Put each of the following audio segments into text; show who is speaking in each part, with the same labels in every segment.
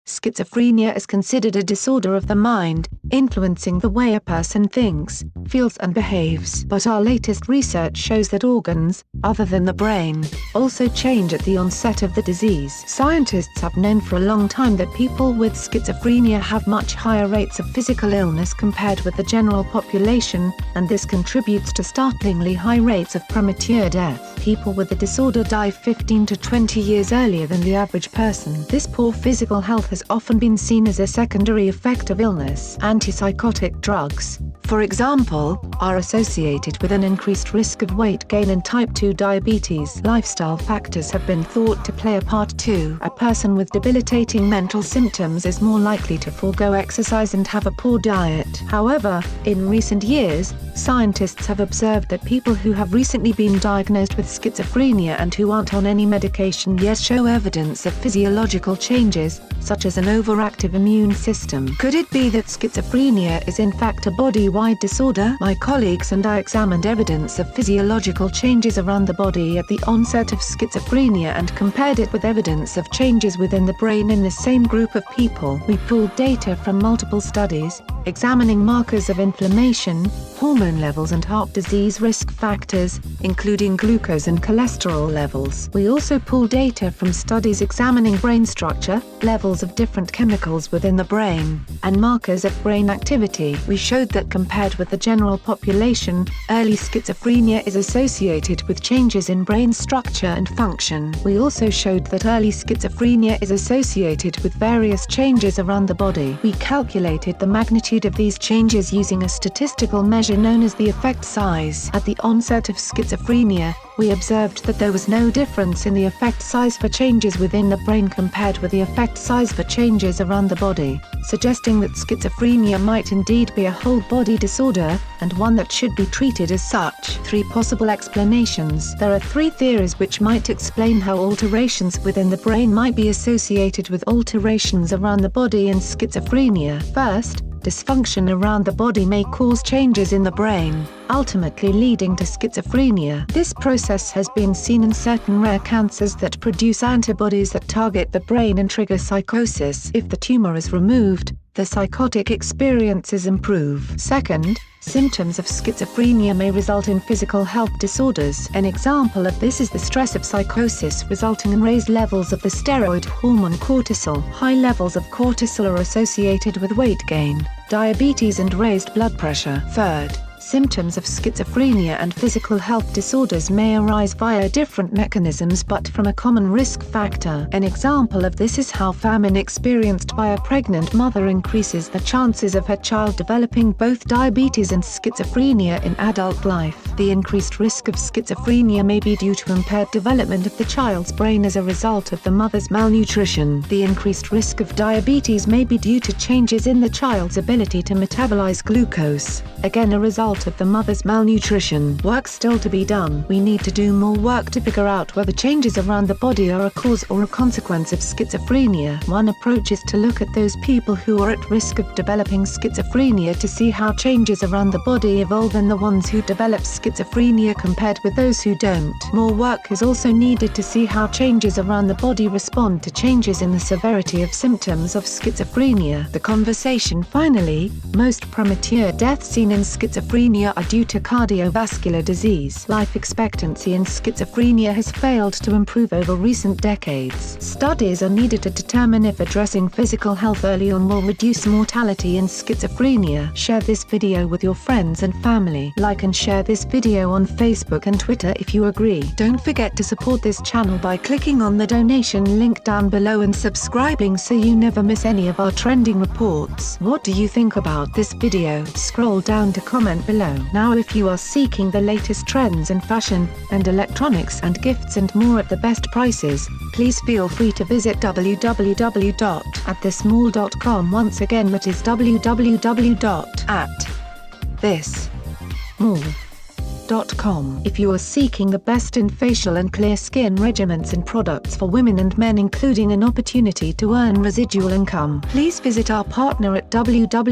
Speaker 1: Schizophrenia is considered a disorder of the mind, influencing the way a person thinks, feels and behaves. But our latest research shows that organs, other than the brain, also change at the onset of the disease. Scientists have known for a long time that people with schizophrenia have much higher rates of physical illness compared with the general population, and this contributes to startlingly high rates of premature death. People with the disorder die 15 to 20 years earlier than the average person. This poor physical health has often been seen as a secondary effect of illness. Antipsychotic drugs, for example, are associated with an increased risk of weight gain and type 2 diabetes. Lifestyle factors have been thought to play a part too. A person with debilitating mental symptoms is more likely to forego exercise and have a poor diet. However, in recent years, scientists have observed that people who have recently been diagnosed with schizophrenia and who aren't on any medication yet show evidence of physiological changes, such as an overactive immune system. Could it be that schizophrenia is in fact a body-wide disorder? My colleagues and I examined evidence of physiological changes around the body at the onset of schizophrenia and compared it with evidence of changes within the brain in the same group of people. We pooled data from multiple studies, examining markers of inflammation, hormone levels and heart disease risk factors, including glucose and cholesterol levels. We also pooled data from studies examining brain structure, levels of different chemicals within the brain, and markers of brain activity. We showed that compared with the general population, early schizophrenia is associated with changes in brain structure and function. We also showed that early schizophrenia is associated with various changes around the body. We calculated the magnitude of these changes using a statistical measure known as the effect size. At the onset of schizophrenia, we observed that there was no difference in the effect size for changes within the brain compared with the effect size for changes around the body, suggesting that schizophrenia might indeed be a whole-body disorder, and one that should be treated as such. 3 possible explanations. There are 3 theories which might explain how alterations within the brain might be associated with alterations around the body in schizophrenia. First, dysfunction around the body may cause changes in the brain, ultimately leading to schizophrenia. This process has been seen in certain rare cancers that produce antibodies that target the brain and trigger psychosis. If the tumor is removed, the psychotic experiences improve. Second, symptoms of schizophrenia may result in physical health disorders. An example of this is the stress of psychosis resulting in raised levels of the steroid hormone cortisol. High levels of cortisol are associated with weight gain, diabetes and raised blood pressure. Third, symptoms of schizophrenia and physical health disorders may arise via different mechanisms but from a common risk factor. An example of this is how famine experienced by a pregnant mother increases the chances of her child developing both diabetes and schizophrenia in adult life. The increased risk of schizophrenia may be due to impaired development of the child's brain as a result of the mother's malnutrition. The increased risk of diabetes may be due to changes in the child's ability to metabolize glucose, again a result of the mother's malnutrition. Work still to be done. We need to do more work to figure out whether changes around the body are a cause or a consequence of schizophrenia. One approach is to look at those people who are at risk of developing schizophrenia to see how changes around the body evolve in the ones who develop schizophrenia compared with those who don't. More work is also needed to see how changes around the body respond to changes in the severity of symptoms of schizophrenia. The conversation finally, most premature deaths seen in schizophrenia are due to cardiovascular disease. Life expectancy in schizophrenia has failed to improve over recent decades. Studies are needed to determine if addressing physical health early on will reduce mortality in schizophrenia. Share this video with your friends and family. Like and share this video on Facebook and Twitter if you agree. Don't forget to support this channel by clicking on the donation link down below and subscribing so you never miss any of our trending reports. What do you think about this video? Scroll down to comment below. Now if you are seeking the latest trends in fashion, and electronics and gifts and more at the best prices, please feel free to visit www.athismall.com. Once again that is www.athismall.com. If you are seeking the best in facial and clear skin regimens and products for women and men including an opportunity to earn residual income, please visit our partner at www.jdro.my,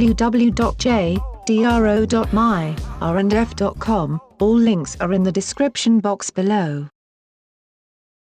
Speaker 1: r&f.com. All links are in the description box below.